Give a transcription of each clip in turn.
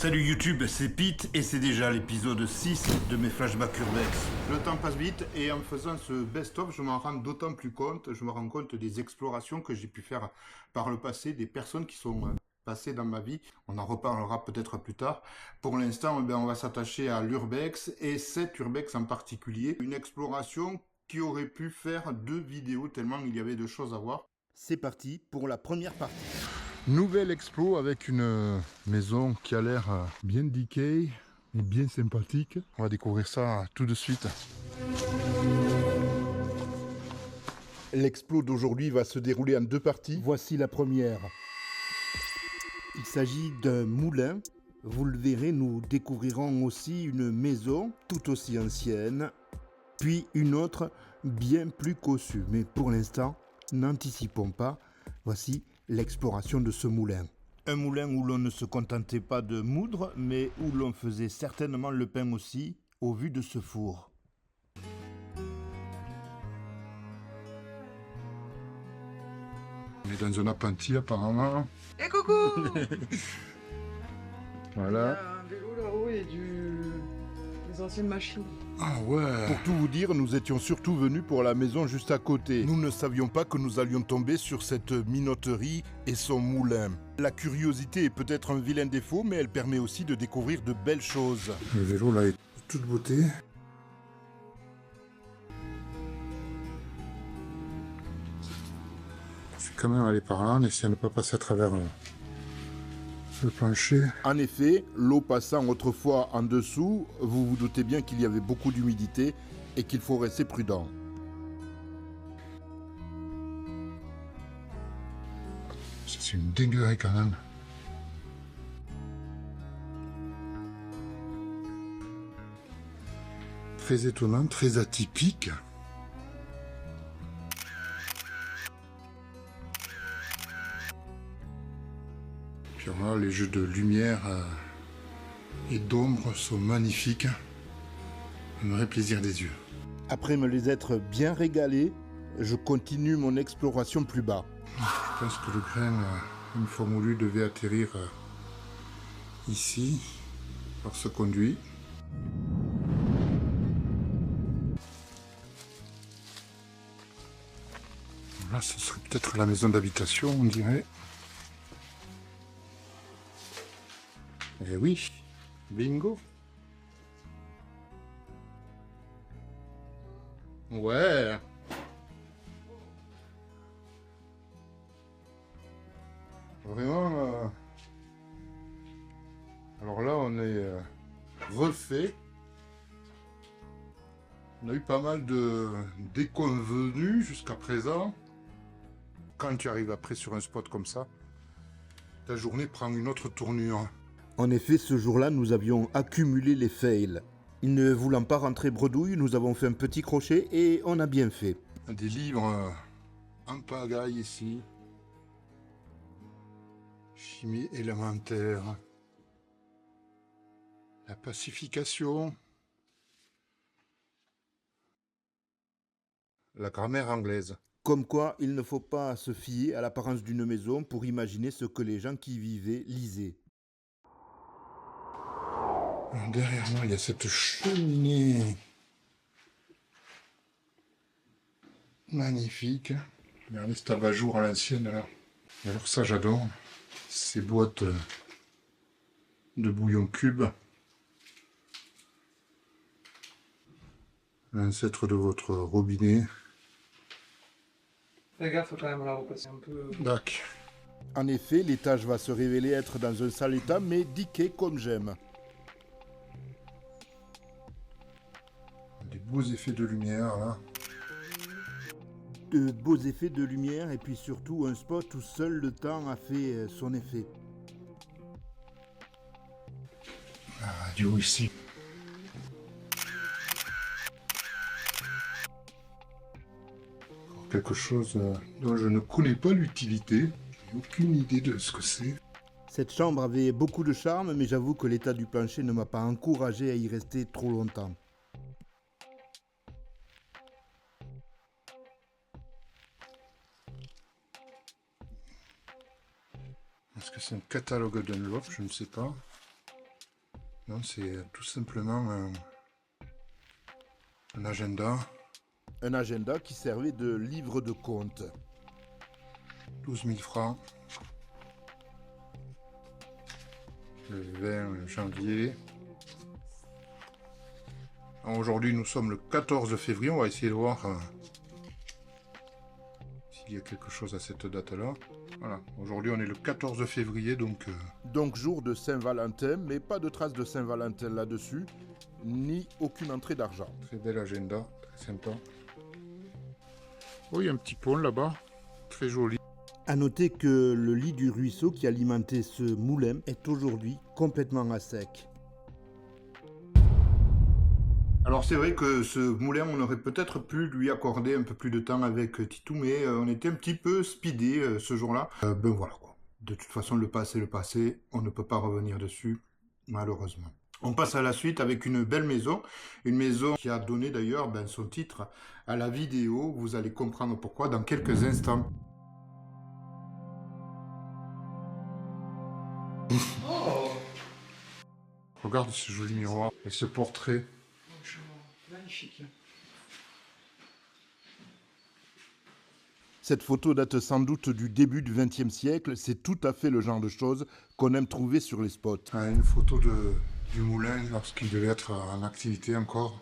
Salut YouTube, c'est Pete et c'est déjà l'épisode 6 de mes flashbacks urbex. Le temps passe vite et en faisant ce best-of, je m'en rends d'autant plus compte, je me rends compte des explorations que j'ai pu faire par le passé, des personnes qui sont passées dans ma vie. On en reparlera peut-être plus tard. Pour l'instant, on va s'attacher à l'urbex et cet urbex en particulier, une exploration qui aurait pu faire 2 vidéos tellement il y avait de choses à voir. C'est parti pour la première partie. Nouvelle expo avec une maison qui a l'air bien decay et bien sympathique. On va découvrir ça tout de suite. L'explo d'aujourd'hui va se dérouler en 2 parties. Voici la première. Il s'agit d'un moulin. Vous le verrez, nous découvrirons aussi une maison tout aussi ancienne, puis une autre bien plus cossue. Mais pour l'instant, n'anticipons pas. Voici l'exploration de ce moulin. Un moulin où l'on ne se contentait pas de moudre, mais où l'on faisait certainement le pain aussi, au vu de ce four. On est dans un appentis apparemment. Et coucou. Il y Voilà. a un vélo là-haut et des anciennes machines. Ah ouais. Pour tout vous dire, nous étions surtout venus pour la maison juste à côté. Nous ne savions pas que nous allions tomber sur cette minoterie et son moulin. La curiosité est peut-être un vilain défaut, mais elle permet aussi de découvrir de belles choses. Le vélo là est de toute beauté. C'est quand même aller par là, on essaie de ne pas passer à travers le plancher. En effet, l'eau passant autrefois en dessous, vous vous doutez bien qu'il y avait beaucoup d'humidité et qu'il faut rester prudent. C'est une dinguerie quand même. Très étonnant, très atypique. Puis voilà, les jeux de lumière et d'ombre sont magnifiques. Un vrai plaisir des yeux. Après me les être bien régalés, je continue mon exploration plus bas. Je pense que le grain, une fois moulu, devait atterrir ici, par ce conduit. Là, ce serait peut-être la maison d'habitation, on dirait. Eh oui, bingo. Ouais. Vraiment, alors là, on est refait. On a eu pas mal de déconvenus jusqu'à présent. Quand tu arrives après sur un spot comme ça, ta journée prend une autre tournure. En effet, ce jour-là, nous avions accumulé les fails. Ne voulant pas rentrer bredouille, nous avons fait un petit crochet et on a bien fait. Des livres en pagaille ici. Chimie élémentaire. La pacification. La grammaire anglaise. Comme quoi, il ne faut pas se fier à l'apparence d'une maison pour imaginer ce que les gens qui y vivaient lisaient. Derrière moi, il y a cette cheminée magnifique. Regardez cet abat-jour à l'ancienne là. Et alors ça, j'adore. Ces boîtes de bouillon cube. L'ancêtre de votre robinet. Fais gaffe quand même là-haut, parce que c'est un peu... Dac. En effet, l'étage va se révéler être dans un sale état, mais diqué comme j'aime. Des beaux effets de lumière là. De beaux effets de lumière et puis surtout un spot où seul le temps a fait son effet. La radio ici. Encore quelque chose dont je ne connais pas l'utilité. J'ai aucune idée de ce que c'est. Cette chambre avait beaucoup de charme, mais j'avoue que l'état du plancher ne m'a pas encouragé à y rester trop longtemps. Est-ce que c'est un catalogue Dunlop? Je ne sais pas. Non, c'est tout simplement un agenda. Un agenda qui servait de livre de compte. 12 000 francs. Le 20 janvier. Aujourd'hui, nous sommes le 14 février. On va essayer de voir s'il y a quelque chose à cette date-là. Voilà. Aujourd'hui, on est le 14 février, donc... Donc jour de Saint-Valentin, mais pas de traces de Saint-Valentin là-dessus, ni aucune entrée d'argent. Très bel agenda, très sympa. Oh, il y a un petit pont là-bas. Très joli. A noter que le lit du ruisseau qui alimentait ce moulin est aujourd'hui complètement à sec. Alors c'est vrai que ce moulin, on aurait peut-être pu lui accorder un peu plus de temps avec Titou, mais on était un petit peu speedé ce jour-là. Ben voilà quoi. De toute façon, le passé, on ne peut pas revenir dessus, malheureusement. On passe à la suite avec une belle maison, une maison qui a donné d'ailleurs son titre à la vidéo. Vous allez comprendre pourquoi dans quelques instants. Oh, Regarde ce joli miroir et ce portrait. magnifique. Cette photo date sans doute du début du XXe siècle, c'est tout à fait le genre de choses qu'on aime trouver sur les spots. Une photo du moulin lorsqu'il devait être en activité encore.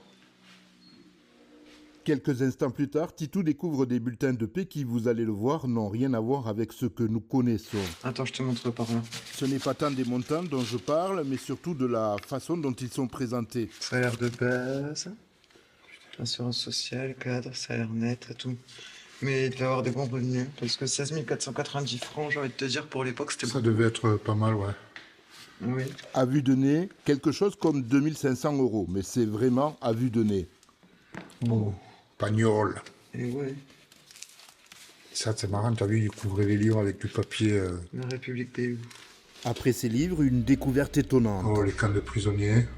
Quelques instants plus tard, Titou découvre des bulletins de paix qui, vous allez le voir, n'ont rien à voir avec ce que nous connaissons. Attends, je te montre par là. Ce n'est pas tant des montants dont je parle, mais surtout de la façon dont ils sont présentés. Salaire de base, assurance sociale, cadre, salaire net et tout. Mais il doit avoir des bons revenus. Parce que 16 490 francs, j'ai envie de te dire, pour l'époque, c'était Ça devait être pas mal, ouais. Oui. À vue de nez, quelque chose comme 2500 €, mais c'est vraiment à vue de nez. Oh, pagnol. Et ouais, Ça, c'est marrant, t'as vu, il couvrait les livres avec du papier. la République des loups. Après ces livres, une découverte étonnante. Oh, les camps de prisonniers.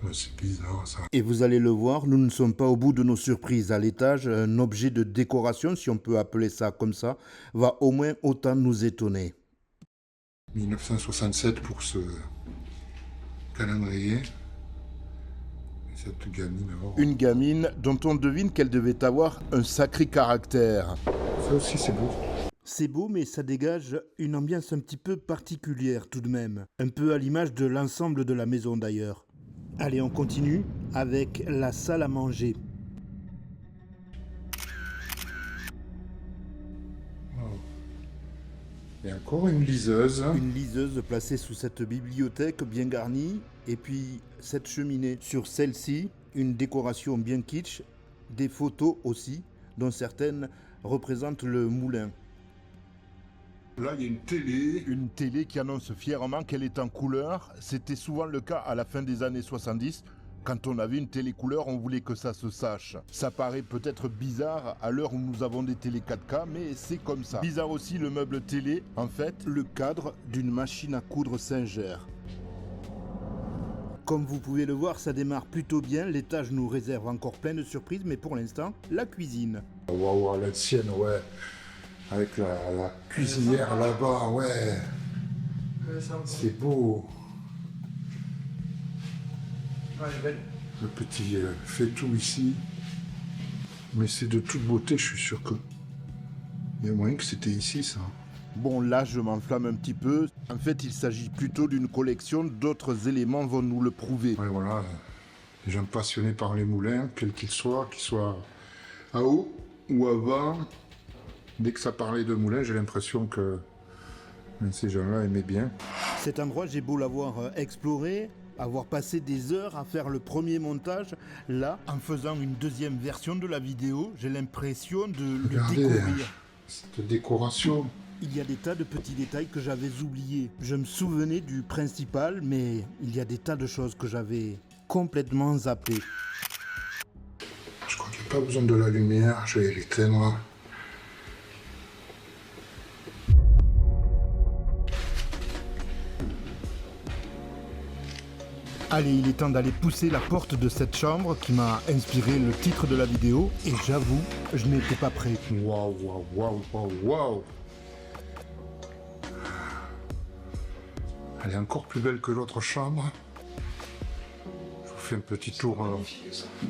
Ouais, c'est bizarre, ça. Et vous allez le voir, nous ne sommes pas au bout de nos surprises. À l'étage, un objet de décoration, si on peut appeler ça comme ça, va au moins autant nous étonner. 1967 pour ce calendrier. Cette gamine, alors. Une gamine dont on devine qu'elle devait avoir un sacré caractère. Ça aussi, c'est beau. C'est beau, mais ça dégage une ambiance un petit peu particulière tout de même. Un peu à l'image de l'ensemble de la maison d'ailleurs. Allez, on continue avec la salle à manger. Et encore une liseuse. Une liseuse placée sous cette bibliothèque bien garnie, et puis cette cheminée. Sur celle-ci, une décoration bien kitsch, des photos aussi, dont certaines représentent le moulin. Là, il y a une télé. Une télé qui annonce fièrement qu'elle est en couleur. C'était souvent le cas à la fin des années 70. Quand on avait une télé couleur, on voulait que ça se sache. Ça paraît peut-être bizarre à l'heure où nous avons des télé 4K, mais c'est comme ça. Bizarre aussi le meuble télé, en fait, le cadre d'une machine à coudre Singer. Comme vous pouvez le voir, ça démarre plutôt bien. L'étage nous réserve encore plein de surprises, mais pour l'instant, la cuisine. Waouh, la sienne, ouais. Avec la cuisinière là-bas, ouais. C'est beau. Ouais, elle est belle. Le petit fait tout ici. Mais c'est de toute beauté, je suis sûr que... Il y a moyen que c'était ici, ça. Bon, là, je m'enflamme un petit peu. En fait, il s'agit plutôt d'une collection. D'autres éléments vont nous le prouver. Ouais, voilà. Les gens passionnés par les moulins, quels qu'ils soient à haut ou à bas. Dès que ça parlait de moulins, j'ai l'impression que ces gens-là aimaient bien. Cet endroit, j'ai beau l'avoir exploré, avoir passé des heures à faire le premier montage. Là, en faisant une deuxième version de la vidéo, j'ai l'impression de le Regardez découvrir. cette décoration. Il y a des tas de petits détails que j'avais oubliés. Je me souvenais du principal, mais il y a des tas de choses que j'avais complètement zappées. Je crois qu'il n'y a pas besoin de la lumière, je vais l'éteindre. Allez, il est temps d'aller pousser la porte de cette chambre qui m'a inspiré le titre de la vidéo. Et j'avoue, je n'étais pas prêt. Waouh, waouh, waouh, waouh, waouh. Elle est encore plus belle que l'autre chambre. Je vous fais un petit tour.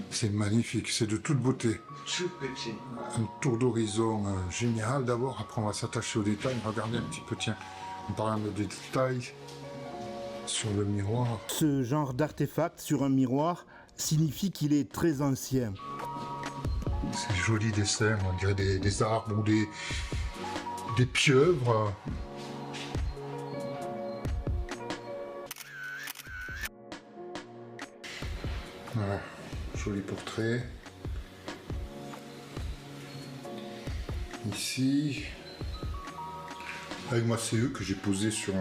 C'est magnifique, c'est de toute beauté. Tout petit. Un tour d'horizon génial d'abord. Après, on va s'attacher aux détails. Regardez un petit peu, tiens, en parlant de détails sur le miroir. Ce genre d'artefact sur un miroir signifie qu'il est très ancien. Ces jolis dessins, on dirait des arbres ou des pieuvres. Voilà, joli portrait. Ici, avec ma CE que j'ai posée sur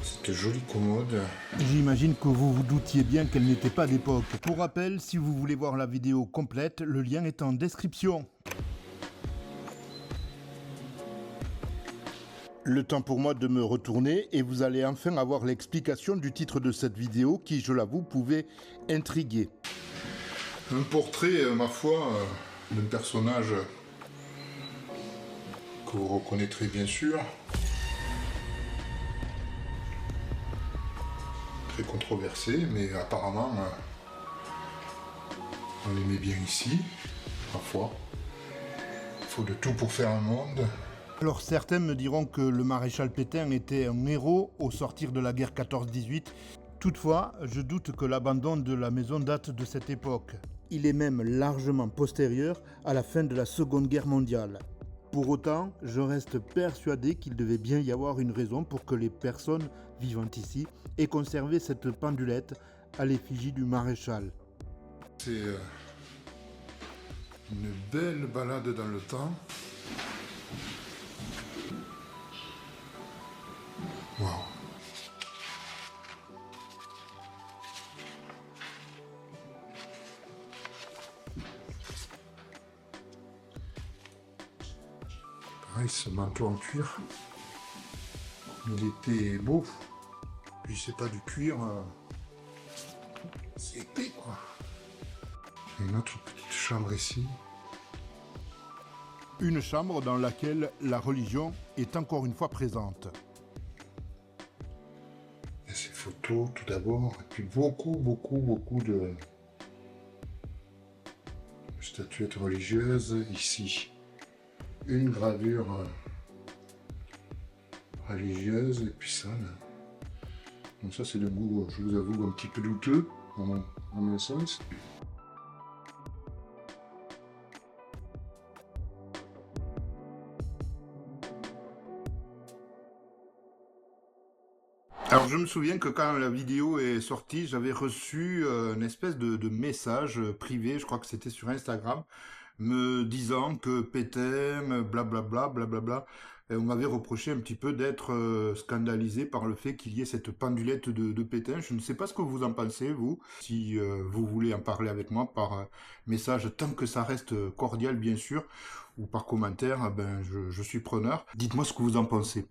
cette jolie commode. J'imagine que vous vous doutiez bien qu'elle n'était pas d'époque. Pour rappel, si vous voulez voir la vidéo complète, le lien est en description. Le temps pour moi de me retourner et vous allez enfin avoir l'explication du titre de cette vidéo qui, je l'avoue, pouvait intriguer. Un portrait, ma foi, d'un personnage que vous reconnaîtrez bien sûr. Très controversé, mais apparemment, on l'aimait bien ici, ma foi. Il faut de tout pour faire un monde. Alors certains me diront que le maréchal Pétain était un héros au sortir de la guerre 14-18. Toutefois, je doute que l'abandon de la maison date de cette époque. Il est même largement postérieur à la fin de la Seconde Guerre mondiale. Pour autant, je reste persuadé qu'il devait bien y avoir une raison pour que les personnes vivant ici aient conservé cette pendulette à l'effigie du maréchal. C'est une belle balade dans le temps. Waouh. Pareil, ce manteau en cuir, il était beau. Puis c'est pas du cuir, c'est épais quoi. Et une autre petite chambre ici. Une chambre dans laquelle la religion est encore une fois présente. Il y a ces photos tout d'abord, et puis beaucoup de statuettes religieuses ici. Une gravure religieuse, et puis ça là. Donc ça c'est le goût, je vous avoue, un petit peu douteux, à mon sens. Alors je me souviens que quand la vidéo est sortie, j'avais reçu une espèce de message privé, je crois que c'était sur Instagram, me disant que Pétain, blablabla, blablabla, et on m'avait reproché un petit peu d'être scandalisé par le fait qu'il y ait cette pendulette de Pétain. Je ne sais pas ce que vous en pensez, vous. Si vous voulez en parler avec moi par message, tant que ça reste cordial, bien sûr, ou par commentaire, ben je suis preneur. Dites-moi ce que vous en pensez.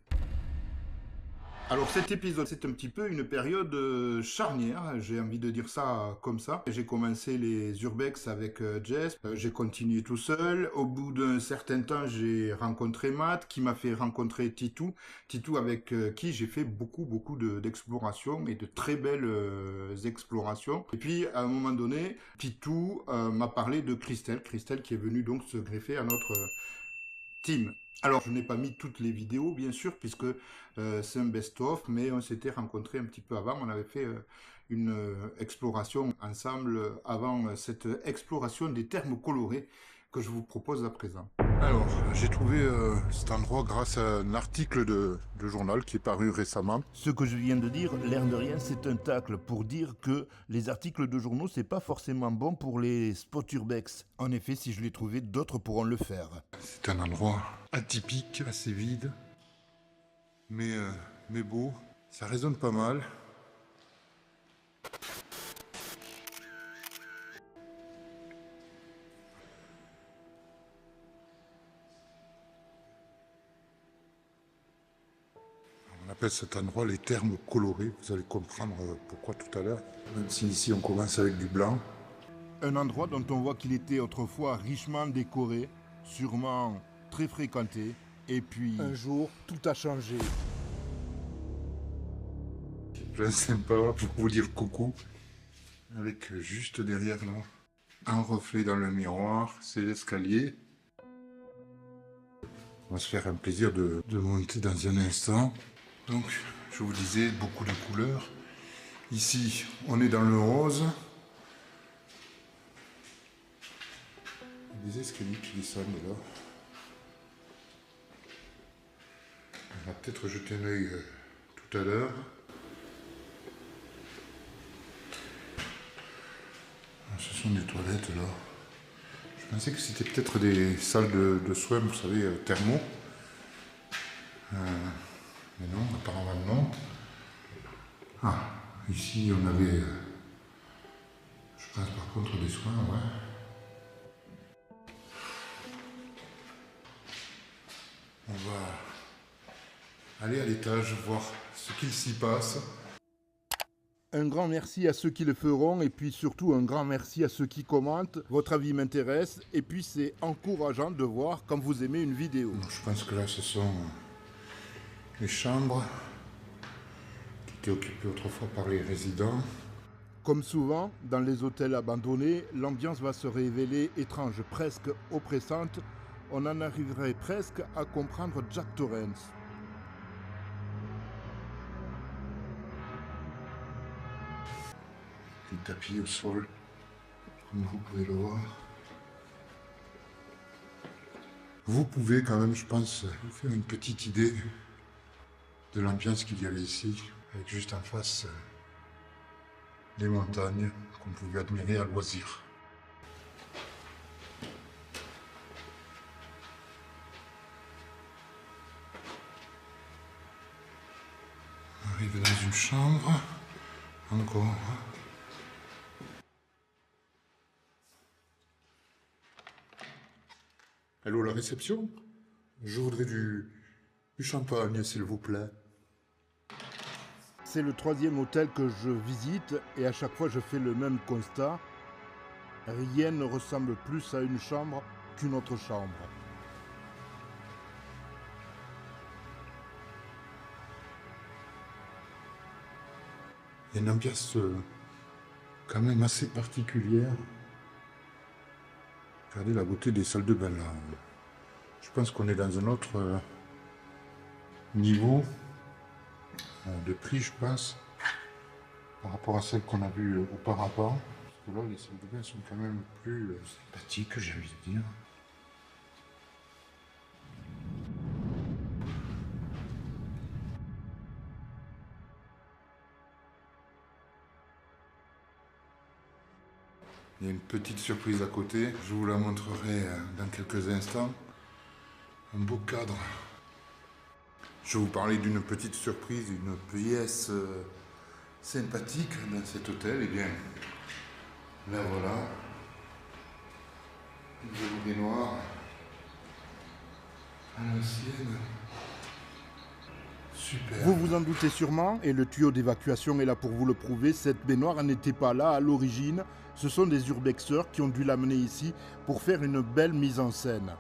Alors cet épisode, c'est un petit peu une période charnière, j'ai envie de dire ça comme ça. J'ai commencé les urbex avec Jess, j'ai continué tout seul. Au bout d'un certain temps, j'ai rencontré Matt, qui m'a fait rencontrer Titou. Titou avec qui j'ai fait beaucoup d'explorations et de très belles explorations. Et puis à un moment donné, Titou m'a parlé de Christelle qui est venue donc se greffer à notre team. Alors, je n'ai pas mis toutes les vidéos, bien sûr, puisque c'est un best-of, mais on s'était rencontrés un petit peu avant. On avait fait une exploration ensemble avant cette exploration des termes colorés que je vous propose à présent. Alors, j'ai trouvé cet endroit grâce à un article de journal qui est paru récemment. Ce que je viens de dire, l'air de rien, c'est un tacle pour dire que les articles de journaux, c'est pas forcément bon pour les spots urbex. En effet, si je l'ai trouvé, d'autres pourront le faire. C'est un endroit atypique, assez vide, mais beau. Ça résonne pas mal. On appelle cet endroit les termes colorés. Vous allez comprendre pourquoi tout à l'heure. Même si ici on commence avec du blanc. Un endroit dont on voit qu'il était autrefois richement décoré, sûrement très fréquenté, et puis un jour tout a changé. Plein sympa pour vous dire coucou. Avec juste derrière là, un reflet dans le miroir, c'est l'escalier. On va se faire un plaisir de monter dans un instant. Donc, je vous disais, beaucoup de couleurs. Ici, on est dans le rose. Il y a des escaliers qui descendent là. On va peut-être jeter un œil tout à l'heure. Ce sont des toilettes là. Je pensais que c'était peut-être des salles de soins, vous savez, thermo. Mais non, apparemment non. Ah, ici on avait, je pense par contre des soins, ouais. On va aller à l'étage voir ce qu'il s'y passe. Un grand merci à ceux qui le feront et puis surtout un grand merci à ceux qui commentent. Votre avis m'intéresse et puis c'est encourageant de voir quand vous aimez une vidéo. Donc, je pense que là ce sont les chambres qui étaient occupées autrefois par les résidents. Comme souvent, dans les hôtels abandonnés, l'ambiance va se révéler étrange, presque oppressante. On en arriverait presque à comprendre Jack Torrance. Les tapis au sol, comme vous pouvez le voir. Vous pouvez quand même, je pense, vous faire une petite idée de l'ambiance qu'il y avait ici, avec juste en face les montagnes qu'on pouvait admirer à loisir. On arrive dans une chambre, encore. Allô, la réception? Je voudrais du champagne, s'il vous plaît. C'est le 3e hôtel que je visite et à chaque fois je fais le même constat. Rien ne ressemble plus à une chambre qu'une autre chambre. Il y a une ambiance quand même assez particulière. Regardez la beauté des salles de bain là. Je pense qu'on est dans un autre niveau de prix, je pense, par rapport à celle qu'on a vue auparavant. Parce que là, les salles de bain sont quand même plus sympathiques, j'ai envie de dire. Il y a une petite surprise à côté, je vous la montrerai dans quelques instants. Un beau cadre. Je vais vous parler d'une petite surprise, une pièce sympathique dans cet hôtel. Eh bien, là voilà, une jolie baignoire à l'ancienne. Super. Vous vous en doutez sûrement, et le tuyau d'évacuation est là pour vous le prouver, cette baignoire n'était pas là à l'origine. Ce sont des urbexeurs qui ont dû l'amener ici pour faire une belle mise en scène.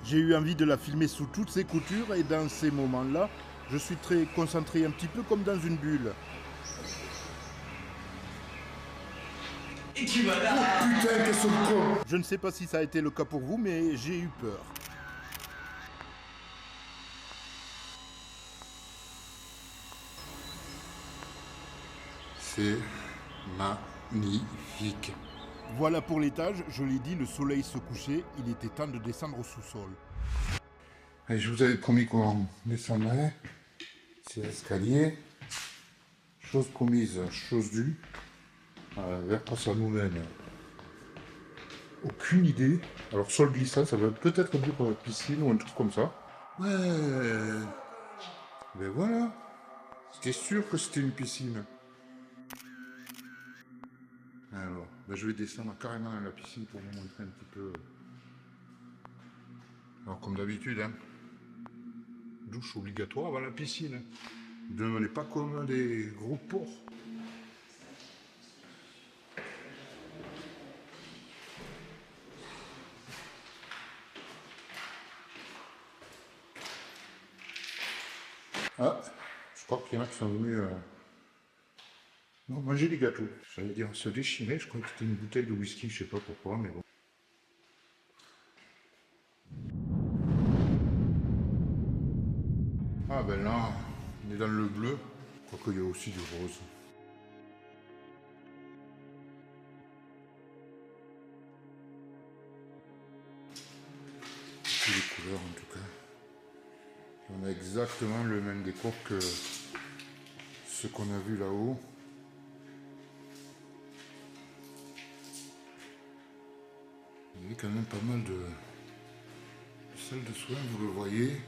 J'ai eu envie de la filmer sous toutes ses coutures et dans ces moments-là, je suis très concentré, un petit peu comme dans une bulle. Oh putain, qu'est-ce que con! Je ne sais pas si ça a été le cas pour vous, mais j'ai eu peur. C'est magnifique. Voilà pour l'étage, je l'ai dit, le soleil se couchait, il était temps de descendre au sous-sol. Allez, je vous avais promis qu'on descendrait. C'est l'escalier. Chose promise, chose due. Vers quoi ça nous mène? Aucune idée. Alors sol glissant, ça veut peut-être dire piscine ou un truc comme ça. Ouais. Ben voilà. C'était sûr que c'était une piscine. Alors, ben je vais descendre carrément dans la piscine pour vous montrer un petit peu. Alors comme d'habitude, hein. Douche obligatoire avant la piscine. Ne devenez pas comme des gros porcs. Ah, je crois qu'il y en a qui sont venus non, manger des gâteaux. J'allais dire se déchirer, je crois que c'était une bouteille de whisky, je sais pas pourquoi, mais bon. Ah ben là, on est dans le bleu. Je crois qu'il y a aussi du rose. Toutes les couleurs en tout cas. On a exactement le même décor que ce qu'on a vu là-haut. Il y a quand même pas mal de salles de soins, vous le voyez.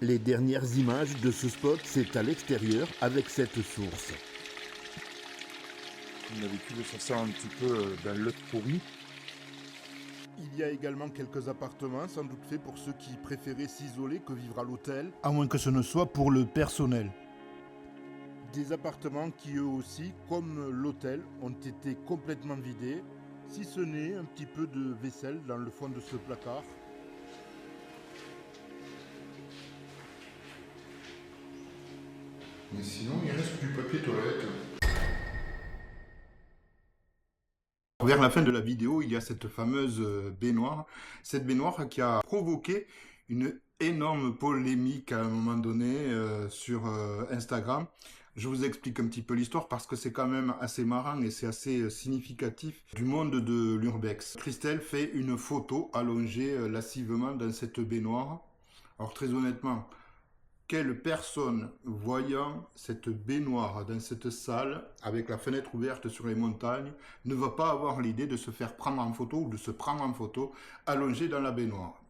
Les dernières images de ce spot, c'est à l'extérieur avec cette source. On a vécu de ça un petit peu dans l'œuf pourri. Il y a également quelques appartements, sans doute faits pour ceux qui préféraient s'isoler que vivre à l'hôtel, à moins que ce ne soit pour le personnel. Des appartements qui eux aussi, comme l'hôtel, ont été complètement vidés, si ce n'est un petit peu de vaisselle dans le fond de ce placard. Mais sinon, il reste du papier toilette. Vers la fin de la vidéo, il y a cette fameuse baignoire. Cette baignoire qui a provoqué une énorme polémique à un moment donné sur Instagram. Je vous explique un petit peu l'histoire parce que c'est quand même assez marrant et c'est assez significatif du monde de l'urbex. Christelle fait une photo allongée lascivement dans cette baignoire. Alors très honnêtement, quelle personne voyant cette baignoire dans cette salle avec la fenêtre ouverte sur les montagnes ne va pas avoir l'idée de se faire prendre en photo ou de se prendre en photo allongée dans la baignoire?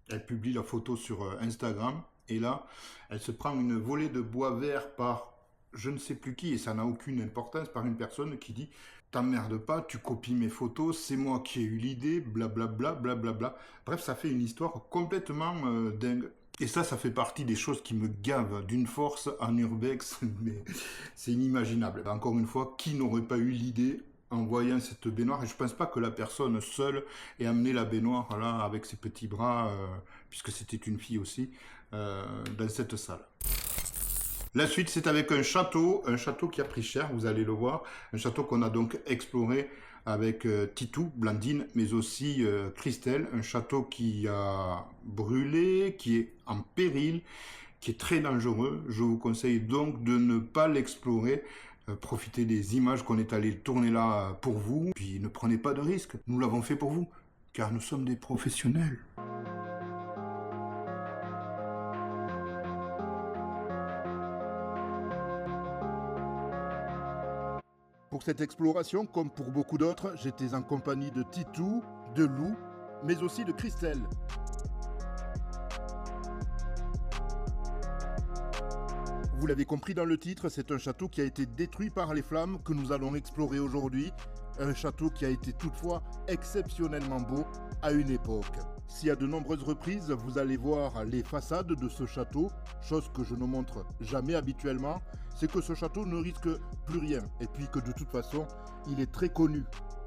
Elle publie la photo sur Instagram et là, elle se prend une volée de bois vert par je ne sais plus qui et ça n'a aucune importance, par une personne qui dit « T'emmerdes pas, tu copies mes photos, c'est moi qui ai eu l'idée, blablabla, blablabla. » Bref, ça fait une histoire complètement dingue. Et ça fait partie des choses qui me gavent d'une force en urbex, mais c'est inimaginable. Encore une fois, qui n'aurait pas eu l'idée en voyant cette baignoire? Et je pense pas que la personne seule ait amené la baignoire là avec ses petits bras, puisque c'était une fille aussi, dans cette salle. La suite, c'est avec un château qui a pris cher, vous allez le voir, un château qu'on a donc exploré avec Titou, Blandine, mais aussi Christelle, un château qui a brûlé, qui est en péril, qui est très dangereux. Je vous conseille donc de ne pas l'explorer. Profitez des images qu'on est allé tourner là pour vous, puis ne prenez pas de risques. Nous l'avons fait pour vous, car nous sommes des professionnels. Pour cette exploration, comme pour beaucoup d'autres, j'étais en compagnie de Titou, de Lou, mais aussi de Christelle. Vous l'avez compris dans le titre, c'est un château qui a été détruit par les flammes que nous allons explorer aujourd'hui. Un château qui a été toutefois exceptionnellement beau à une époque. Si à de nombreuses reprises, vous allez voir les façades de ce château, chose que je ne montre jamais habituellement, c'est que ce château ne risque plus rien, et puis que de toute façon, il est très connu.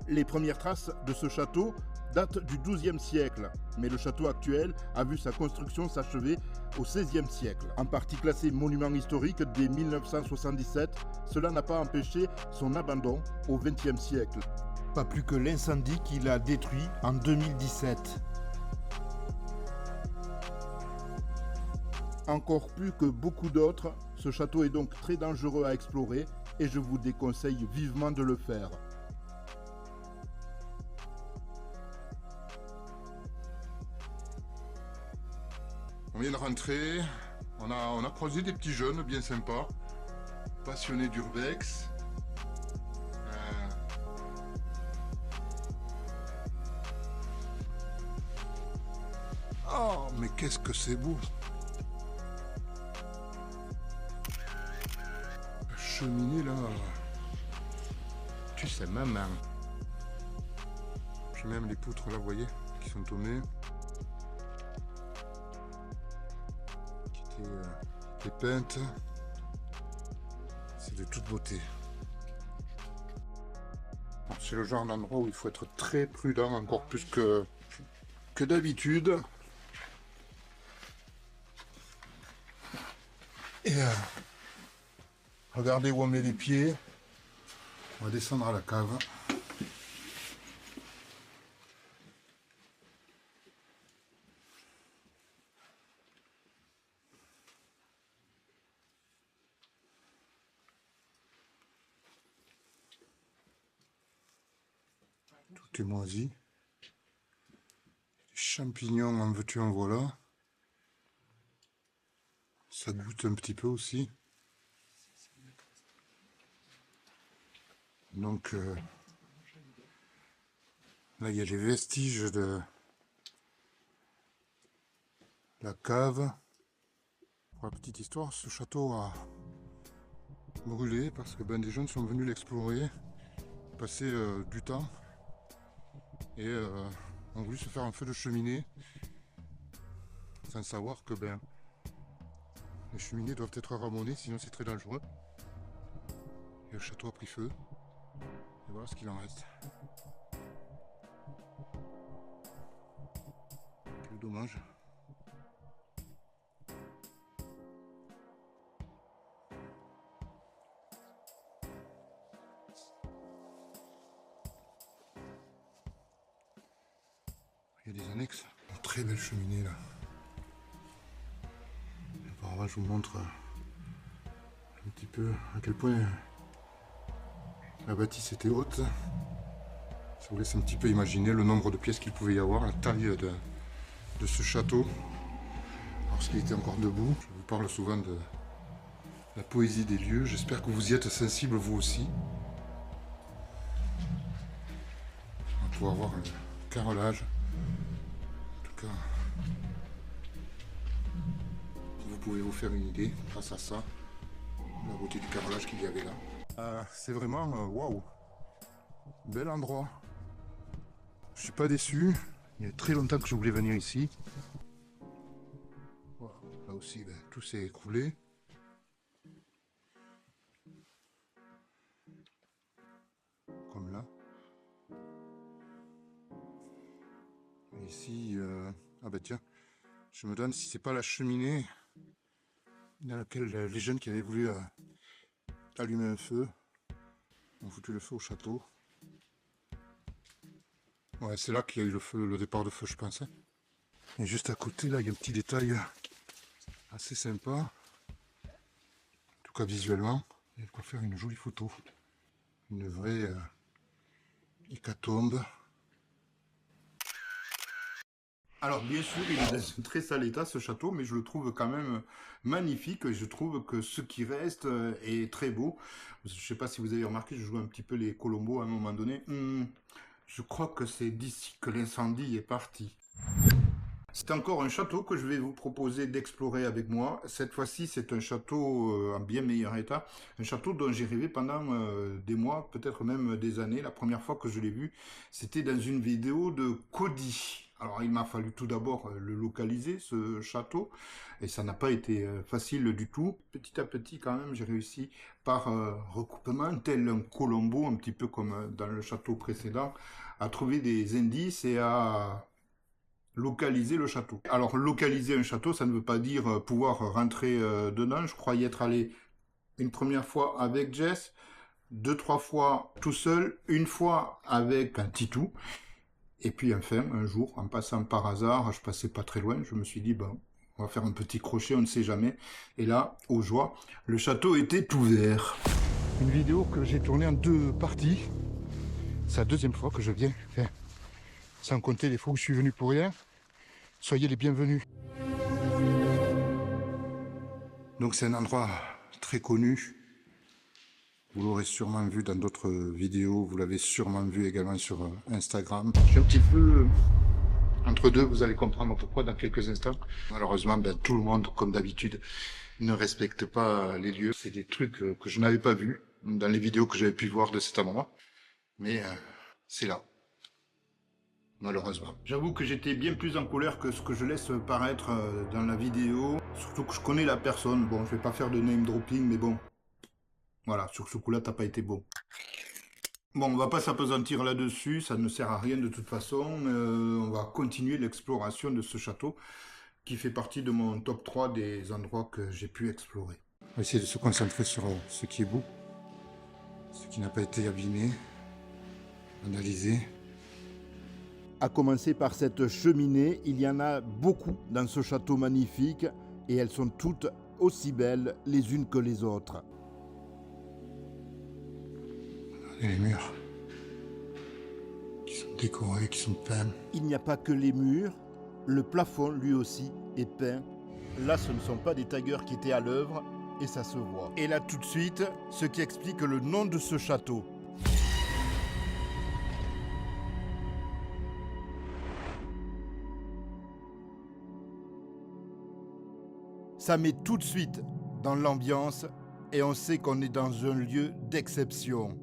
Les premières traces de ce château datent du XIIe siècle, mais le château actuel a vu sa construction s'achever au XVIe siècle. En partie classé monument historique dès 1977, cela n'a pas empêché son abandon au XXe siècle. Pas plus que l'incendie qui l'a détruit en 2017. Encore plus que beaucoup d'autres, ce château est donc très dangereux à explorer et je vous déconseille vivement de le faire. On vient de rentrer, on a croisé des petits jeunes bien sympas, passionnés d'urbex. Oh, mais qu'est-ce que c'est beau! La cheminée là, tu sais, maman. Puis même les poutres là, vous voyez, qui sont tombées. Les peintes, c'est de toute beauté. C'est le genre d'endroit où il faut être très prudent, encore plus que d'habitude. Et regardez où on met les pieds. On va descendre à la cave. Tout est moisi. Champignons, en veux-tu, en voilà. Ça goûte un petit peu aussi. Donc là, il y a les vestiges de la cave. Pour la petite histoire, ce château a brûlé parce que des jeunes sont venus l'explorer, passer du temps et ont voulu se faire un feu de cheminée sans savoir que les cheminées doivent être ramonées, sinon c'est très dangereux. Et le château a pris feu. Et voilà ce qu'il en reste. Quel dommage. Il y a des annexes. Une très belle cheminée là. Alors là, je vous montre un petit peu à quel point la bâtisse était haute. Ça vous laisse un petit peu imaginer le nombre de pièces qu'il pouvait y avoir, la taille de ce château, lorsqu'il était encore debout. Je vous parle souvent de la poésie des lieux. J'espère que vous y êtes sensibles vous aussi. On va pouvoir voir le carrelage. En tout cas, vous pouvez vous faire une idée grâce à ça, la beauté du carrelage qu'il y avait là. C'est vraiment waouh, bel endroit. Je suis pas déçu. Il y a très longtemps que je voulais venir ici. Voilà. Là aussi, tout s'est écroulé. Comme là. Et ici, tiens, je me demande si c'est pas la cheminée dans laquelle les jeunes qui avaient voulu allumer un feu ont foutu le feu au château. Ouais, c'est là qu'il y a eu le feu, le départ de feu, je pense. Et juste à côté, là, il y a un petit détail assez sympa. En tout cas, visuellement, il y a de quoi faire une jolie photo. Une vraie hécatombe. Alors bien sûr, il est dans un très sale état ce château, mais je le trouve quand même magnifique. Je trouve que ce qui reste est très beau. Je ne sais pas si vous avez remarqué, je joue un petit peu les colombos à un moment donné. Je crois que c'est d'ici que l'incendie est parti. C'est encore un château que je vais vous proposer d'explorer avec moi. Cette fois-ci, c'est un château en bien meilleur état. Un château dont j'ai rêvé pendant des mois, peut-être même des années. La première fois que je l'ai vu, c'était dans une vidéo de Cody. Alors, il m'a fallu tout d'abord le localiser, ce château. Et ça n'a pas été facile du tout. Petit à petit, quand même, j'ai réussi par recoupement, tel un Colombo, un petit peu comme dans le château précédent, à trouver des indices et à localiser le château. Alors, localiser un château, ça ne veut pas dire pouvoir rentrer dedans. Je croyais être allé une première fois avec Jess, 2-3 fois tout seul, une fois avec un titou. Et puis enfin, un jour, en passant par hasard, je passais pas très loin, je me suis dit, on va faire un petit crochet, on ne sait jamais. Et là, aux joies, le château était ouvert. Une vidéo que j'ai tournée en 2 parties. C'est la 2e fois que je viens. Enfin, sans compter les fois où je suis venu pour rien. Soyez les bienvenus. Donc c'est un endroit très connu. Vous l'aurez sûrement vu dans d'autres vidéos. Vous l'avez sûrement vu également sur Instagram. Je suis un petit peu entre deux. Vous allez comprendre pourquoi dans quelques instants. Malheureusement, tout le monde, comme d'habitude, ne respecte pas les lieux. C'est des trucs que je n'avais pas vus dans les vidéos que j'avais pu voir de cet endroit. Mais c'est là. Malheureusement. J'avoue que j'étais bien plus en colère que ce que je laisse paraître dans la vidéo. Surtout que je connais la personne. Bon, je vais pas faire de name dropping, mais bon. Voilà, sur ce coup-là, t'as pas été bon. Bon, on va pas s'apesantir là-dessus, ça ne sert à rien de toute façon. On va continuer l'exploration de ce château qui fait partie de mon top 3 des endroits que j'ai pu explorer. va essayer de se concentrer sur ce qui est beau, ce qui n'a pas été abîmé, vandalisé. À commencer par cette cheminée, il y en a beaucoup dans ce château magnifique et elles sont toutes aussi belles les unes que les autres. Et les murs qui sont décorés, qui sont peints. Il n'y a pas que les murs, le plafond lui aussi est peint. Là, ce ne sont pas des taggeurs qui étaient à l'œuvre et ça se voit. Et là tout de suite, ce qui explique le nom de ce château. Ça met tout de suite dans l'ambiance et on sait qu'on est dans un lieu d'exception.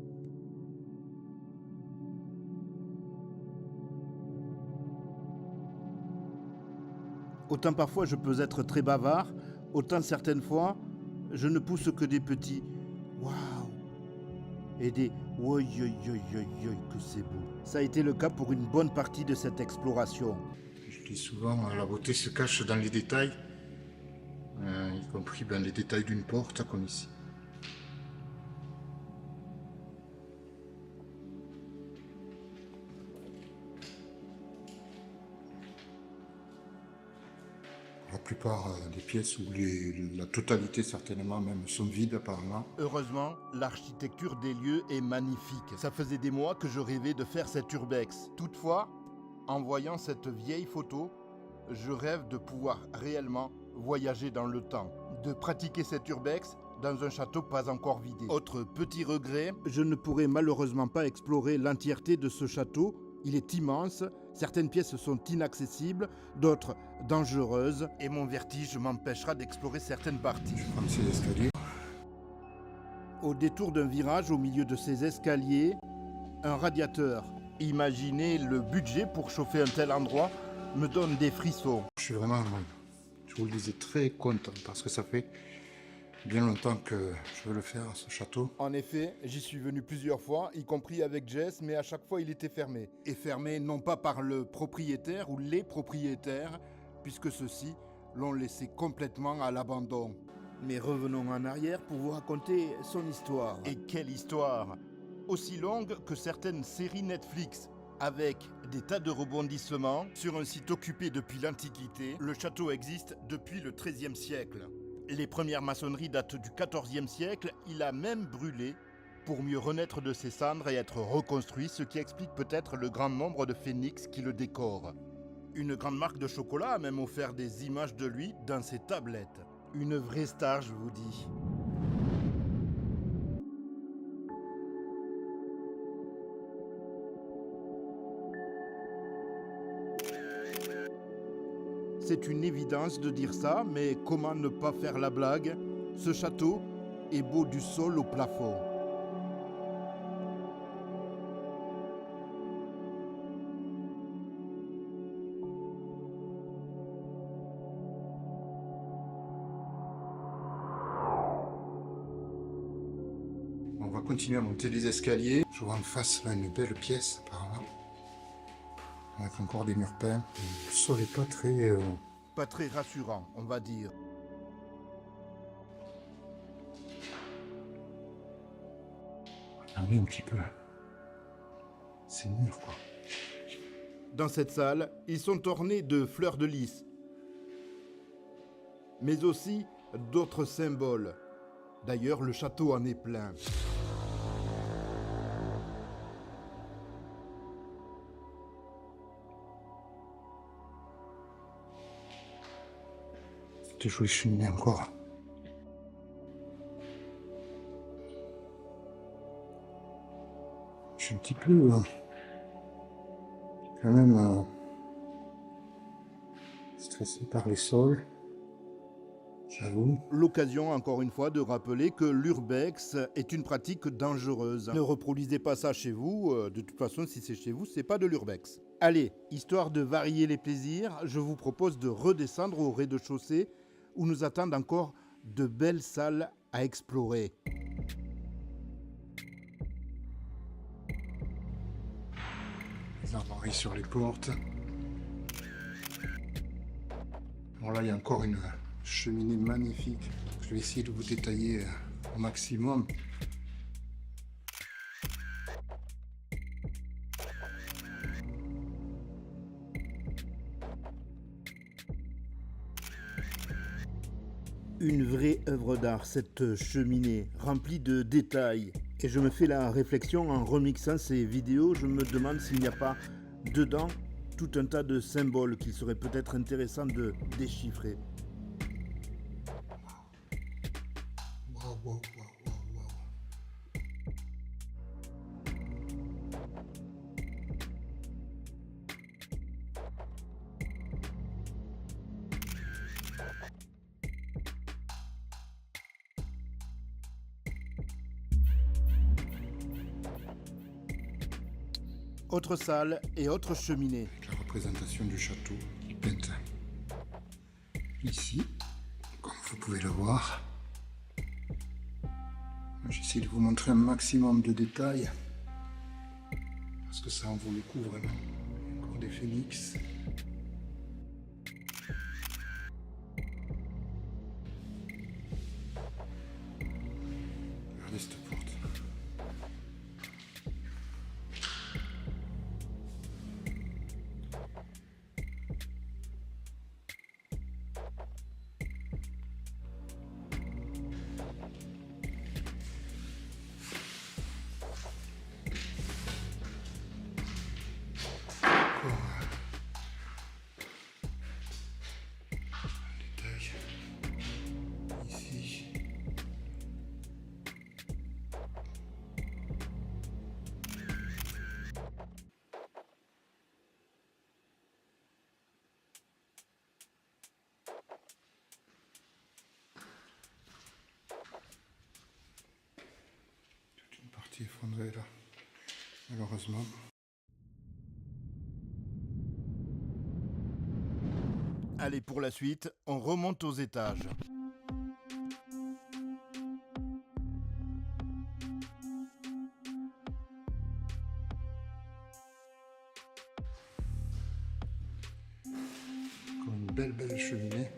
Autant parfois je peux être très bavard, autant certaines fois je ne pousse que des petits waouh et des oi que c'est beau. Ça a été le cas pour une bonne partie de cette exploration. Je dis souvent, la beauté se cache dans les détails. Y compris les détails d'une porte comme ici. La plupart des pièces, ou la totalité certainement même, sont vides apparemment. Heureusement, l'architecture des lieux est magnifique. Ça faisait des mois que je rêvais de faire cet urbex. Toutefois, en voyant cette vieille photo, je rêve de pouvoir réellement voyager dans le temps, de pratiquer cet urbex dans un château pas encore vidé. Autre petit regret, je ne pourrai malheureusement pas explorer l'entièreté de ce château. Il est immense, certaines pièces sont inaccessibles, d'autres dangereuses, et mon vertige m'empêchera d'explorer certaines parties. Je vais prendre ces escaliers. Au détour d'un virage, au milieu de ces escaliers, un radiateur. Imaginez le budget pour chauffer un tel endroit me donne des frissons. Je suis vraiment, je vous le disais, très content parce que ça fait bien longtemps que je veux le faire, ce château. En effet, j'y suis venu plusieurs fois, y compris avec Jess, mais à chaque fois il était fermé. Et fermé non pas par le propriétaire ou les propriétaires, puisque ceux-ci l'ont laissé complètement à l'abandon. Mais revenons en arrière pour vous raconter son histoire. Et quelle histoire! Aussi longue que certaines séries Netflix, avec des tas de rebondissements. Sur un site occupé depuis l'Antiquité, le château existe depuis le XIIIe siècle. Les premières maçonneries datent du XIVe siècle, il a même brûlé pour mieux renaître de ses cendres et être reconstruit, ce qui explique peut-être le grand nombre de phénix qui le décorent. Une grande marque de chocolat a même offert des images de lui dans ses tablettes. Une vraie star, je vous dis. C'est une évidence de dire ça, mais comment ne pas faire la blague? Ce château est beau du sol au plafond. On va continuer à monter les escaliers. Je vois en face là une belle pièce apparemment. Avec encore des murs peints. Le sol n'est pas très... Pas très rassurant, on va dire. Regardez un petit peu. Ces murs quoi. Dans cette salle, ils sont ornés de fleurs de lys, mais aussi d'autres symboles. D'ailleurs, le château en est plein. Des jolies cheminées encore. Je suis un petit peu quand même stressé par les sols, j'avoue. L'occasion, encore une fois, de rappeler que l'urbex est une pratique dangereuse. Ne reproduisez pas ça chez vous. De toute façon, si c'est chez vous, c'est pas de l'urbex. Allez, histoire de varier les plaisirs, je vous propose de redescendre au rez-de-chaussée où nous attendent encore de belles salles à explorer. Les armoiries sur les portes. Alors là, il y a encore une cheminée magnifique. Je vais essayer de vous détailler au maximum. Une vraie œuvre d'art, cette cheminée, remplie de détails. Et je me fais la réflexion en remixant ces vidéos, je me demande s'il n'y a pas dedans tout un tas de symboles qu'il serait peut-être intéressant de déchiffrer. Waouh, waouh, waouh, waouh, waouh. Autre salle et autre cheminée. La représentation du château peinte ici, comme vous pouvez le voir. J'essaie de vous montrer un maximum de détails parce que ça en vaut le coup vraiment. Encore des phénix. Regardez cette porte. Ici. Toute une partie effondrée là, malheureusement. Allez, pour la suite, on remonte aux étages. Encore une belle cheminée.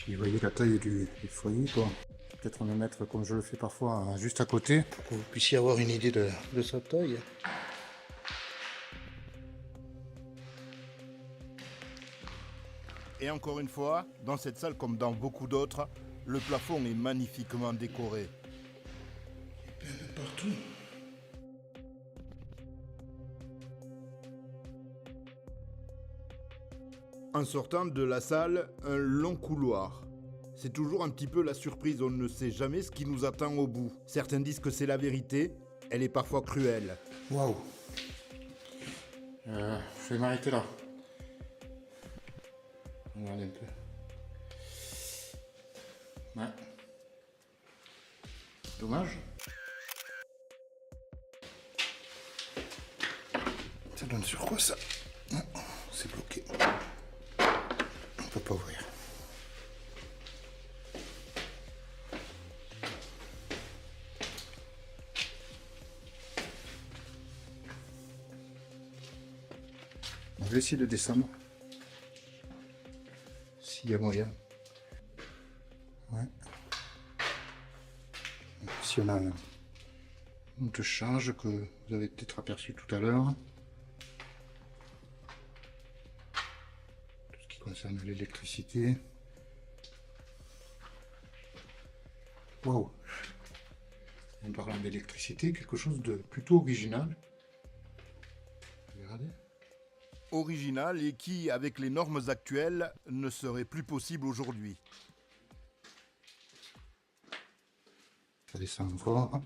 Puis vous voyez la taille du foyer, quoi. Peut-être on le mettre comme je le fais parfois juste à côté, pour que vous puissiez avoir une idée de sa taille. Et encore une fois, dans cette salle comme dans beaucoup d'autres, le plafond est magnifiquement décoré. Il y a plein de partout. En sortant de la salle, un long couloir. C'est toujours un petit peu la surprise, on ne sait jamais ce qui nous attend au bout. Certains disent que c'est la vérité, elle est parfois cruelle. Waouh. Je vais m'arrêter là. Regardez un peu. Ouais. Dommage. Ça donne sur quoi ça? Non, c'est bloqué. On peut pas ouvrir. On va essayer de descendre. S'il y a moyen. Ouais. Si on a une de charge que vous avez peut-être aperçu tout à l'heure. Tout ce qui concerne l'électricité. Waouh! En parlant d'électricité, quelque chose de plutôt original. Regardez. Original et qui, avec les normes actuelles, ne serait plus possible aujourd'hui. Ça descend encore.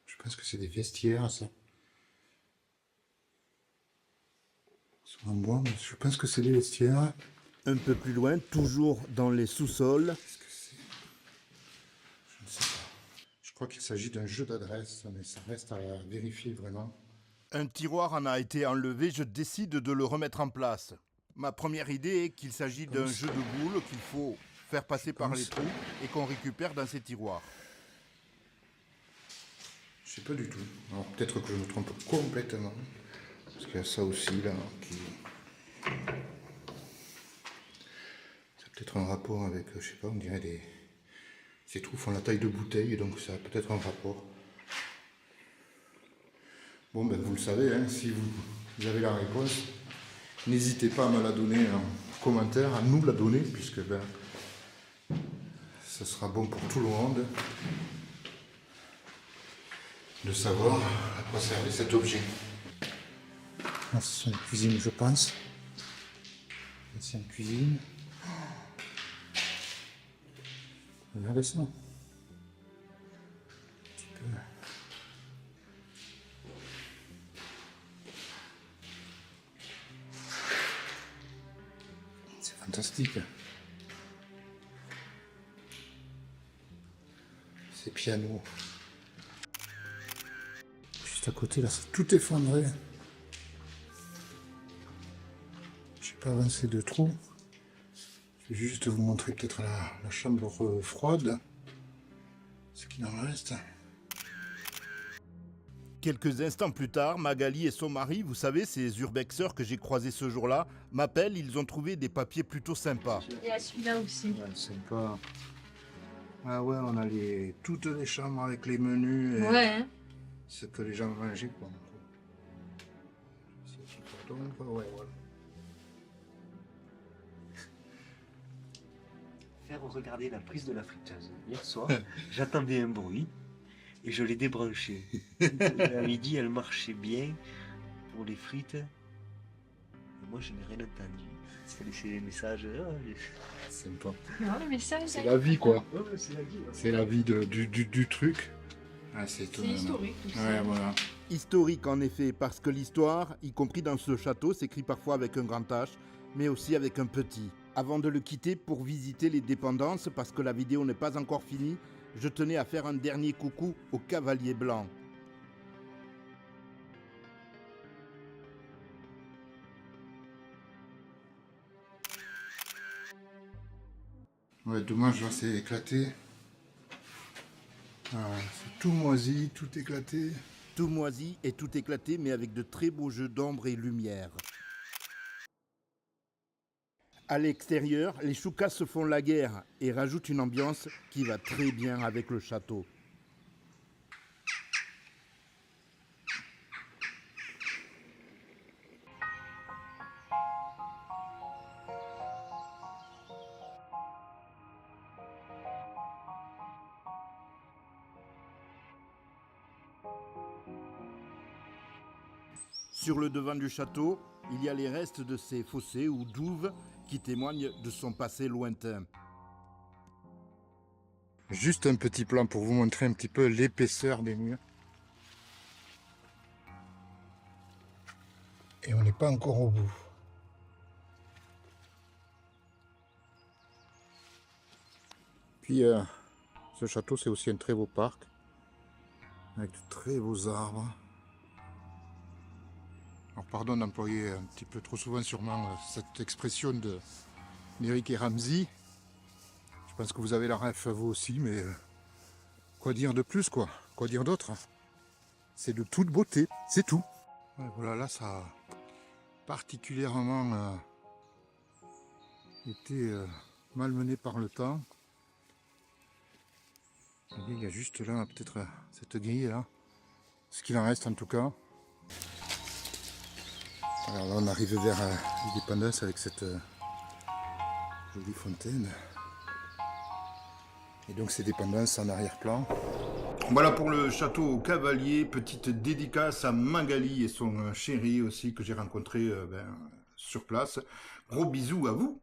Je pense que c'est des vestiaires, ça. Ils sont en bois, mais je pense que c'est des vestiaires. Un peu plus loin, toujours dans les sous-sols, Qu'est-ce que c'est? Je ne sais pas. Je crois qu'il s'agit d'un jeu d'adresse, mais ça reste à vérifier vraiment. un tiroir en a été enlevé, je décide de le remettre en place. Ma première idée est qu'il s'agit d'un jeu de boules qu'il faut faire passer par les trous et qu'on récupère dans ces tiroirs. Je sais pas du tout. Alors peut-être que je me trompe complètement. Parce qu'il y a ça aussi là qui. Ça a peut-être un rapport avec, je sais pas, on dirait des. Ces trous font la taille de bouteille, donc ça a peut-être un rapport. Bon ben vous le savez, hein, si vous avez la réponse, n'hésitez pas à me la donner en commentaire, à nous la donner, puisque ben ça sera bon pour tout le monde de savoir à quoi servait cet objet. Ah, c'est une cuisine, je pense. C'est une cuisine. Regardez ça. Un petit peu. C'est fantastique. Ces pianos. Juste à côté, là, c'est tout effondré. Je n'ai pas avancé de trop. Je vais juste vous montrer peut-être la chambre froide. Ce qu'il en reste. Quelques instants plus tard, Magali et son mari, vous savez, ces urbexeurs que j'ai croisés ce jour-là, m'appellent, ils ont trouvé des papiers plutôt sympas. Et à celui-là aussi. Ouais, sympa. Ah ouais, on a toutes les chambres avec les menus. Et Ouais, hein. ce que les gens mangeaient, quoi. Ouais, voilà. Faire regarder la prise de la friteuse. Hier soir, j'attendais un bruit et je l'ai débranchée. À midi, elle marchait bien pour les frites. Et moi, je n'ai rien entendu. Ça laissait des messages. Sympa. Non, mais ça, C'est la vie, quoi. Ouais, c'est la vie. C'est la vie du truc. Ah, c'est c'est étonnant. historique aussi. Ouais, voilà. Historique en effet, parce que l'histoire, y compris dans ce château, s'écrit parfois avec un grand H, mais aussi avec un petit. Avant de le quitter pour visiter les dépendances, parce que la vidéo n'est pas encore finie, je tenais à faire un dernier coucou au Cavalier Blanc. Ouais, dommage, là, c'est éclaté. Ah, c'est tout moisi, tout éclaté. Tout moisi et tout éclaté, mais avec de très beaux jeux d'ombre et lumière. À l'extérieur, les choucas se font la guerre et rajoutent une ambiance qui va très bien avec le château. Sur le devant du château, il y a les restes de ces fossés ou douves qui témoignent de son passé lointain. Juste un petit plan pour vous montrer un petit peu l'épaisseur des murs. Et on n'est pas encore au bout. Puis ce château, c'est aussi un très beau parc avec de très beaux arbres. Alors pardon d'employer un petit peu trop souvent sûrement cette expression d'Eric et Ramsey. Je pense que vous avez la ref vous aussi, mais quoi dire de plus, quoi? Quoi dire d'autre? C'est de toute beauté, c'est tout. Ouais, voilà, là ça a particulièrement été malmené par le temps. Et il y a juste là, peut-être cette grille là, ce qu'il en reste en tout cas. Alors là on arrive vers les dépendances avec cette jolie fontaine. Et donc ces dépendances en arrière-plan. Voilà pour le château Cavalier, petite dédicace à Magali et son chéri aussi que j'ai rencontré sur place. Gros bisous à vous.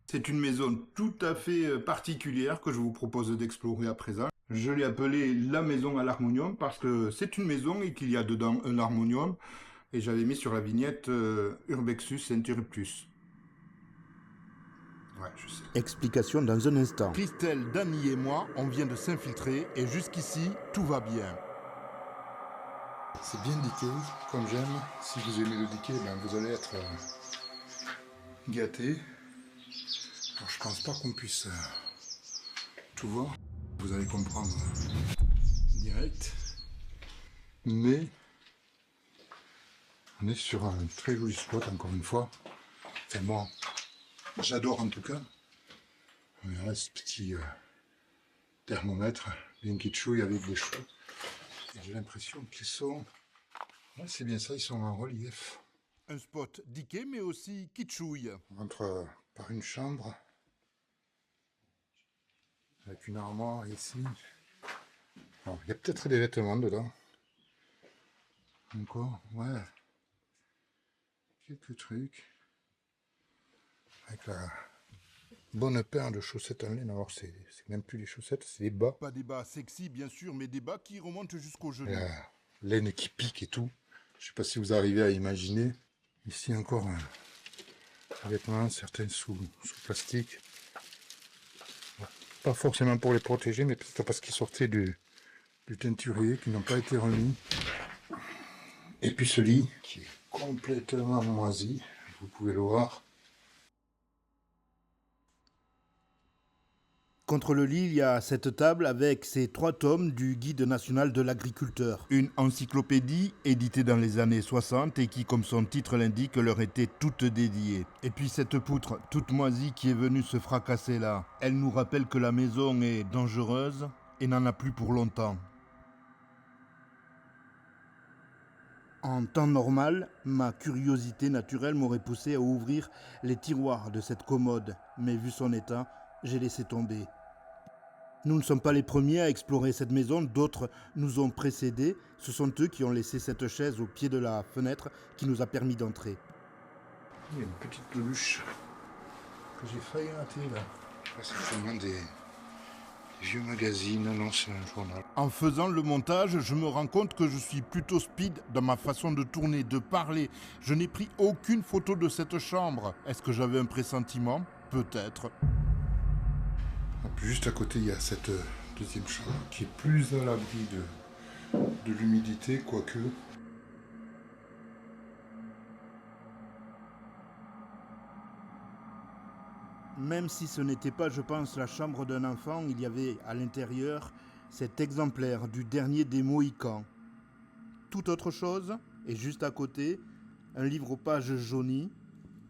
C'est une maison tout à fait particulière que je vous propose d'explorer à présent. Je l'ai appelée la maison à l'harmonium parce que c'est une maison et qu'il y a dedans un harmonium. Et j'avais mis sur la vignette Urbexus Interruptus. Ouais, je sais. Explication dans un instant. Christelle, Dany et moi, on vient de s'infiltrer et jusqu'ici, tout va bien. C'est bien diqué, comme j'aime. Si vous aimez le diqué, ben vous allez être gâté. Alors je pense pas qu'on puisse tout voir. Vous allez comprendre direct. Mais on est sur un très joli spot encore une fois. Enfin moi, j'adore en tout cas. On verra ce petit thermomètre bien kitschouille avec des cheveux. J'ai l'impression qu'ils sont... Ouais, c'est bien ça, ils sont en relief. Un spot diqué mais aussi kitschouille. On rentre par une chambre avec une armoire ici. Alors, il y a peut-être des vêtements dedans. Encore, ouais. Quelques trucs. Avec la bonne paire de chaussettes en laine. Alors c'est même plus des chaussettes, c'est des bas. Pas des bas sexy bien sûr, mais des bas qui remontent jusqu'au genou. La laine qui pique et tout. Je sais pas si vous arrivez à imaginer. Ici encore un vêtement, certains sous plastique. Pas forcément pour les protéger, mais peut-être parce qu'ils sortaient du teinturier, qui n'ont pas été remis. Et puis ce lit, qui est complètement moisi, vous pouvez le voir. Contre le lit, il y a cette table avec ses 3 tomes du Guide national de l'agriculteur. Une encyclopédie éditée dans les années 60 et qui, comme son titre l'indique, leur était toute dédiée. Et puis cette poutre toute moisie qui est venue se fracasser là, elle nous rappelle que la maison est dangereuse et n'en a plus pour longtemps. En temps normal, ma curiosité naturelle m'aurait poussé à ouvrir les tiroirs de cette commode, mais vu son état, j'ai laissé tomber. Nous ne sommes pas les premiers à explorer cette maison, d'autres nous ont précédés. Ce sont eux qui ont laissé cette chaise au pied de la fenêtre qui nous a permis d'entrer. Il y a une petite peluche que j'ai failli rater là. C'est sûrement des vieux magazines, non c'est un journal. En faisant le montage, je me rends compte que je suis plutôt speed dans ma façon de tourner, de parler. Je n'ai pris aucune photo de cette chambre. Est-ce que j'avais un pressentiment ? Peut-être. Juste à côté, il y a cette deuxième chambre qui est plus à l'abri de l'humidité, quoique. Même si ce n'était pas, je pense, la chambre d'un enfant, il y avait à l'intérieur cet exemplaire du dernier des Mohicans. Toute autre chose, et juste à côté, un livre aux pages jaunies,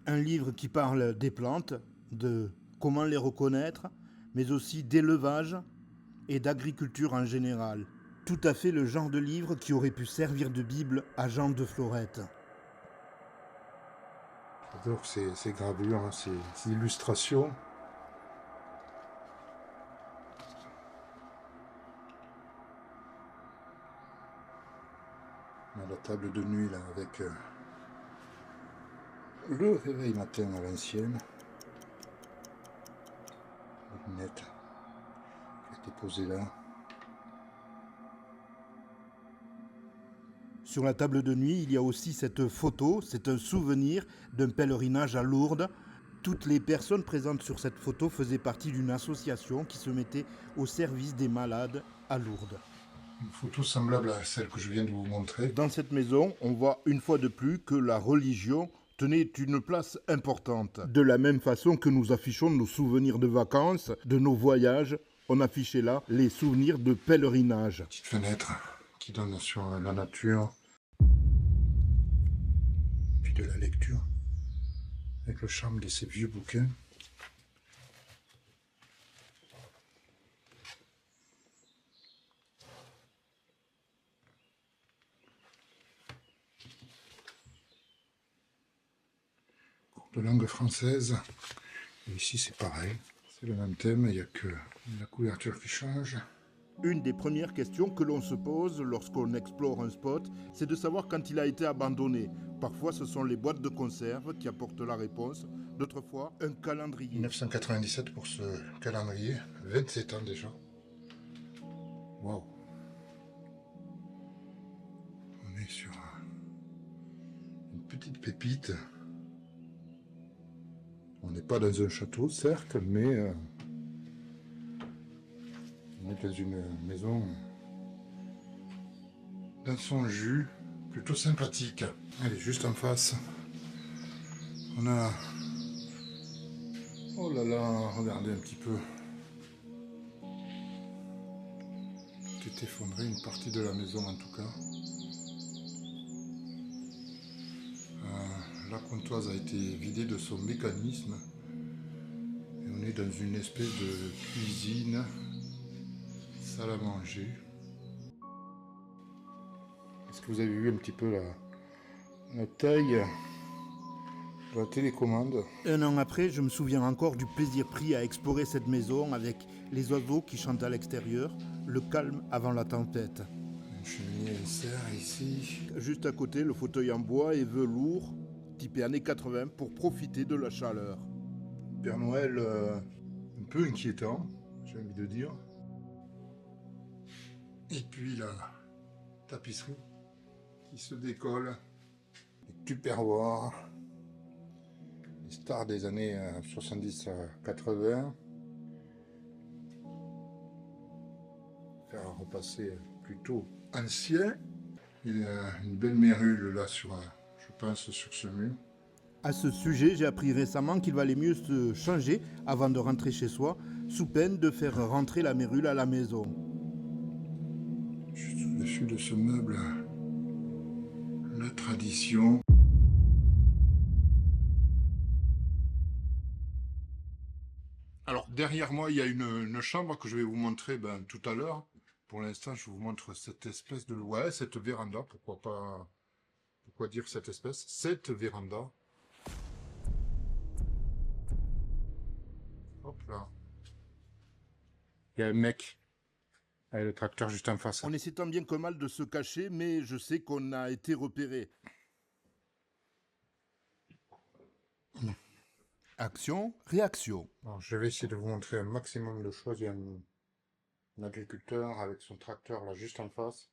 un livre qui parle des plantes, de comment les reconnaître, mais aussi d'élevage et d'agriculture en général. Tout à fait le genre de livre qui aurait pu servir de Bible à Jean de Florette. J'adore ces gravures, hein, ces illustrations. On a la table de nuit là avec le réveil matin à l'ancienne. Une lunette qui a été posée là. Sur la table de nuit, il y a aussi cette photo, c'est un souvenir d'un pèlerinage à Lourdes. Toutes les personnes présentes sur cette photo faisaient partie d'une association qui se mettait au service des malades à Lourdes. Une photo semblable à celle que je viens de vous montrer. Dans cette maison, on voit une fois de plus que la religion tenait une place importante. De la même façon que nous affichons nos souvenirs de vacances, de nos voyages, on affichait là les souvenirs de pèlerinage. Petite fenêtre qui donne sur la nature. Puis de la lecture. Avec le charme de ces vieux bouquins. Cours de langue française. Et ici c'est pareil. C'est le même thème, il n'y a que la couverture qui change. Une des premières questions que l'on se pose lorsqu'on explore un spot, c'est de savoir quand il a été abandonné. Parfois, ce sont les boîtes de conserve qui apportent la réponse. D'autres fois, un calendrier. 1997 pour ce calendrier, 27 ans déjà. Waouh. On est sur une petite pépite. On n'est pas dans un château, certes, mais on est dans une maison dans son jus, plutôt sympathique. Allez, juste en face, on a... Oh là là, regardez un petit peu. Tout est effondré, une partie de la maison en tout cas. La comptoise a été vidée de son mécanisme. Et on est dans une espèce de cuisine, salle à manger. Est-ce que vous avez vu un petit peu la taille de la télécommande? Un an après, je me souviens encore du plaisir pris à explorer cette maison avec les oiseaux qui chantent à l'extérieur, le calme avant la tempête. Une cheminée serre ici. Juste à côté, le fauteuil en bois et velours, typé années 80, pour profiter de la chaleur. Père Noël un peu inquiétant, j'ai envie de dire. Et puis la tapisserie qui se décolle. Les tupperwares. Les stars des années 70 à 80. Faire un repassé plutôt ancien. Il y a une belle mérule là sur, je pense, sur ce mur. À ce sujet, j'ai appris récemment qu'il valait mieux se changer avant de rentrer chez soi, sous peine de faire rentrer la mérule à la maison. Juste au-dessus de ce meuble, la tradition. Alors, derrière moi, il y a une chambre que je vais vous montrer tout à l'heure. Pour l'instant, je vous montre cette espèce de... Ouais, cette véranda, pourquoi pas... Pourquoi dire cette espèce? Cette véranda. Hop là. Il y a un mec avec le tracteur juste en face. On essaie tant bien que mal de se cacher, mais je sais qu'on a été repéré. Action, réaction. Alors, je vais essayer de vous montrer un maximum de choses. Il y a un agriculteur avec son tracteur là juste en face.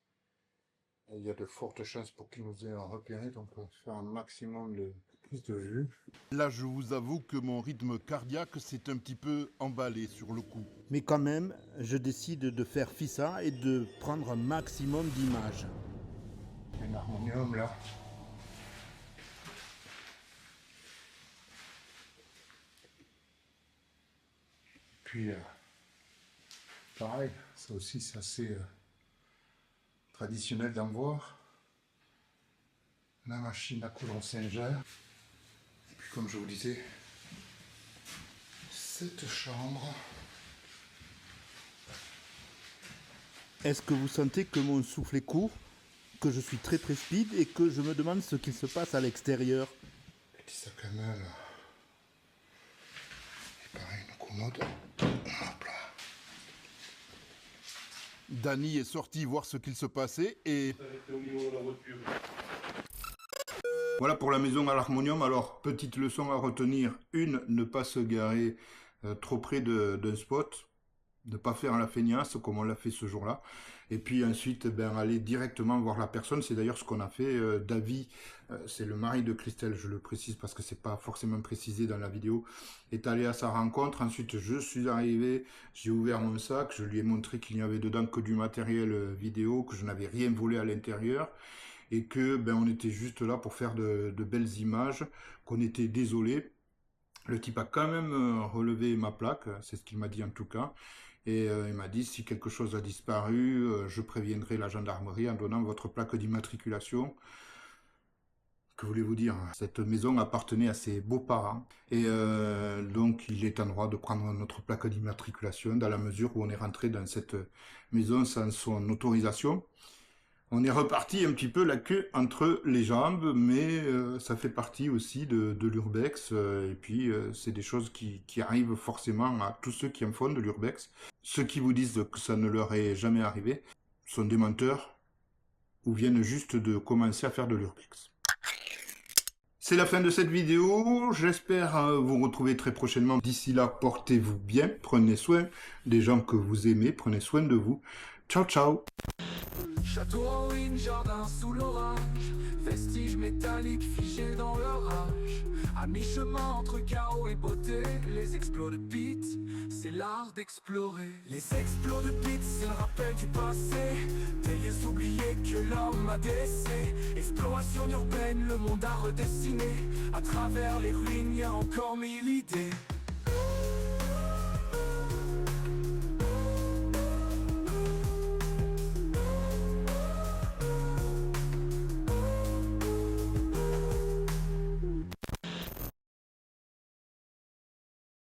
Et il y a de fortes chances pour qu'il nous ait repéré, donc on va faire un maximum de prise de vue. Là, je vous avoue que mon rythme cardiaque s'est un petit peu emballé sur le coup. Mais quand même, je décide de faire fissa et de prendre un maximum d'images. Un harmonium là. Puis, pareil, ça aussi c'est assez traditionnel d'en voir. La machine à coudre Singer. Et puis comme je vous disais, cette chambre. Est-ce que vous sentez que mon souffle est court, que je suis très speed et que je me demande ce qu'il se passe à l'extérieur? Petit sac à main là. Et pareil, une commode. Hop là. Danny est sorti voir ce qu'il se passait et... Voilà pour la maison à l'harmonium. Alors, petite leçon à retenir. Une, ne pas se garer trop près d'un spot. Ne pas faire la feignasse comme on l'a fait ce jour-là. Et puis ensuite, aller directement voir la personne. C'est d'ailleurs ce qu'on a fait. Davy, c'est le mari de Christelle, je le précise parce que c'est pas forcément précisé dans la vidéo, est allé à sa rencontre. Ensuite, je suis arrivé, j'ai ouvert mon sac, je lui ai montré qu'il n'y avait dedans que du matériel vidéo, que je n'avais rien volé à l'intérieur. Et que on était juste là pour faire de belles images, qu'on était désolé. Le type a quand même relevé ma plaque, c'est ce qu'il m'a dit en tout cas. Et il m'a dit, si quelque chose a disparu, je préviendrai la gendarmerie en donnant votre plaque d'immatriculation. Que voulez-vous dire? Cette maison appartenait à ses beaux-parents. Et donc, il est en droit de prendre notre plaque d'immatriculation dans la mesure où on est rentré dans cette maison sans son autorisation. On est reparti un petit peu la queue entre les jambes, mais ça fait partie aussi de l'urbex. Et puis, c'est des choses qui arrivent forcément à tous ceux qui en font de l'urbex. Ceux qui vous disent que ça ne leur est jamais arrivé sont des menteurs ou viennent juste de commencer à faire de l'urbex. C'est la fin de cette vidéo. J'espère vous retrouver très prochainement. D'ici là, portez-vous bien. Prenez soin des gens que vous aimez. Prenez soin de vous. Ciao, ciao. Château en ruine, jardin sous l'orage, vestiges métalliques figés dans leur âge. À mi-chemin entre chaos et beauté, les exploits de Pete, c'est l'art d'explorer. Les exploits de Pete, c'est le rappel du passé, des lieux oubliés que l'homme a délaissés. Exploration urbaine, le monde à redessiner. À travers les ruines, y a encore mille idées.